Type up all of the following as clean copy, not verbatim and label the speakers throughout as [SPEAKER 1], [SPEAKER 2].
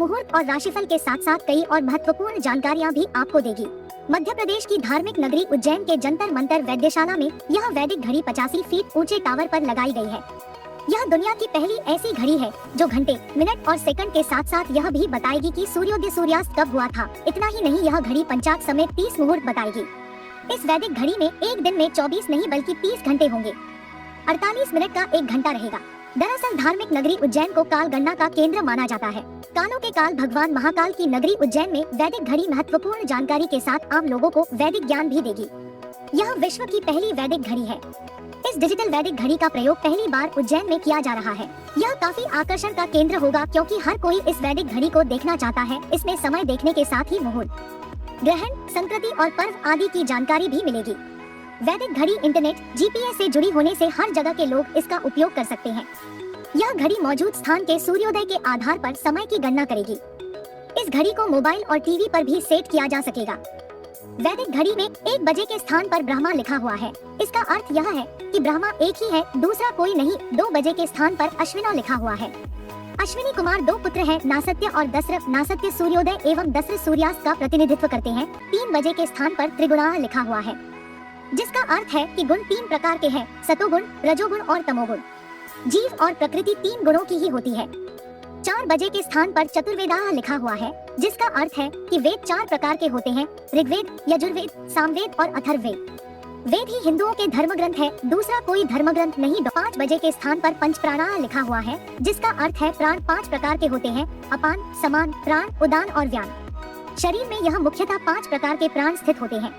[SPEAKER 1] मुहूर्त और राशिफल के साथ साथ कई और महत्वपूर्ण जानकारियाँ भी आपको देगी। मध्य प्रदेश की धार्मिक नगरी उज्जैन के जंतर मंतर वैद्यशाला में यह वैदिक घड़ी 85 फीट ऊंचे टावर पर लगाई गई है। यह दुनिया की पहली ऐसी घड़ी है जो घंटे, मिनट और सेकंड के साथ साथ यह भी बताएगी कि सूर्योदय सूर्यास्त कब हुआ था। इतना ही नहीं, यह घड़ी पंचांग समेत 30 मुहूर्त बताएगी। इस वैदिक घड़ी में एक दिन में 24 नहीं बल्कि 30 घंटे होंगे। 48 मिनट का 1 घंटा रहेगा। दरअसल धार्मिक नगरी उज्जैन को काल गणना का केंद्र माना जाता है। कालों के काल भगवान महाकाल की नगरी उज्जैन में वैदिक घड़ी महत्वपूर्ण जानकारी के साथ आम लोगों को वैदिक ज्ञान भी देगी। यह विश्व की पहली वैदिक घड़ी है। इस डिजिटल वैदिक घड़ी का प्रयोग पहली बार उज्जैन में किया जा रहा है। यह काफी आकर्षण का केंद्र होगा क्योंकि हर कोई इस वैदिक घड़ी को देखना चाहता है। इसमें समय देखने के साथ ही मुहूर्त, ग्रहण, संकृति और पर्व आदि की जानकारी भी मिलेगी। वैदिक घड़ी इंटरनेट, जीपीएस से जुड़ी होने से हर जगह के लोग इसका उपयोग कर सकते हैं। यह घड़ी मौजूद स्थान के सूर्योदय के आधार पर समय की गणना करेगी। इस घड़ी को मोबाइल और टीवी पर भी सेट किया जा सकेगा। वैदिक घड़ी में 1 बजे के स्थान पर ब्रह्मा लिखा हुआ है। इसका अर्थ यह है कि ब्रह्मा एक ही है, दूसरा कोई नहीं। 2 बजे के स्थान पर अश्विना लिखा हुआ है। अश्विनी कुमार 2 पुत्र हैं, नासत्य और दशरथ। नासत्य सूर्योदय एवं दशरथ सूर्यास्त का प्रतिनिधित्व करते हैं। 3 बजे के स्थान पर त्रिगुणा लिखा हुआ है, जिसका अर्थ है कि गुण 3 प्रकार के हैं, सतोगुण, रजोगुण और तमोगुण। जीव और प्रकृति 3 गुणों की ही होती है। 4 बजे के स्थान पर चतुर्वेदाः लिखा हुआ है, जिसका अर्थ है कि वेद 4 प्रकार के होते हैं, ऋग्वेद, यजुर्वेद, सामवेद और अथर्ववेद। वेद ही हिंदुओं के धर्म ग्रंथ है, दूसरा कोई धर्म ग्रंथ नहीं। 5 बजे के स्थान पर पंचप्राणाः लिखा हुआ है, जिसका अर्थ है प्राण 5 प्रकार के होते हैं, अपान, समान, प्राण, उदान और व्यान। शरीर में यह मुख्यतः 5 प्रकार के प्राण स्थित होते हैं।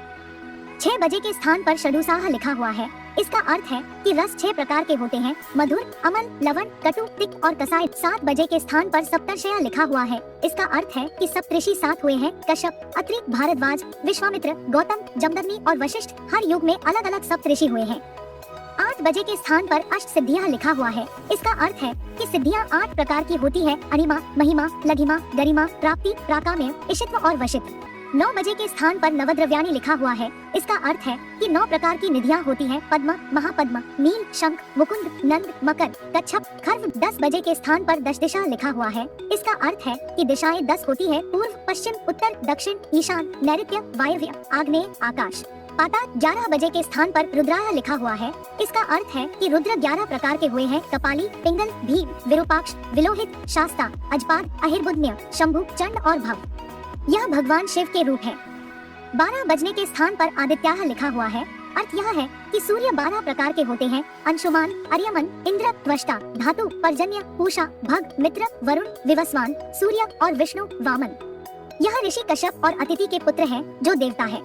[SPEAKER 1] 6 बजे के स्थान पर षडुसाः लिखा हुआ है। इसका अर्थ है कि रस 6 प्रकार के होते हैं, मधुर, अम्ल, लवण, कटु, तिक्त और कसाय। 7 बजे के स्थान पर सप्तर्षय लिखा हुआ है। इसका अर्थ है कि सप्तऋषि 7 हुए हैं, कश्यप, अत्रि, भारद्वाज, विश्वामित्र, गौतम, जमदग्नि और वशिष्ठ। हर युग में अलग अलग सप्तऋषि हुए हैं। 8 बजे के स्थान पर अष्ट सिद्धियाँ लिखा हुआ है। इसका अर्थ है कि सिद्धियाँ 8 प्रकार की होती है, अरिमा, महिमा, लघिमा, गरिमा, प्राप्ति, प्राकाम्य, इशित्व और वशित्व। 9 बजे के स्थान पर नवद्रव्यानि लिखा हुआ है। इसका अर्थ है कि 9 प्रकार की निधियां होती हैं, पद्म, महापद्म, नील, शंख, मुकुंद, नंद, मकर, कच्छप, खर्व। 10 बजे के स्थान पर दश दिशा लिखा हुआ है। इसका अर्थ है कि दिशाएं 10 होती है, पूर्व, पश्चिम, उत्तर, दक्षिण, ईशान, नैऋत्य, वायव्य, आग्नेय, आकाश, पाताल। 11 बजे के स्थान पर रुद्राय लिखा हुआ है। इसका अर्थ है कि रुद्र 11 प्रकार के हुए हैं, कपाली, पिंगल, भीम, विरूपाक्ष, विलोहित, शास्ता, अजपाद, अहिर्बुद्ध, शंभु, चंड और भव। यह भगवान शिव के रूप है। 12 बजने के स्थान पर आदित्याः लिखा हुआ है। अर्थ यह है कि सूर्य 12 प्रकार के होते हैं, अंशुमान, अर्यमन, इंद्र, त्वष्टा, धातु, पर्जन्य, पूषा, भग, मित्र, वरुण, विवस्वान, सूर्य और विष्णु, वामन। यह ऋषि कश्यप और अतिथि के पुत्र हैं, जो देवता है।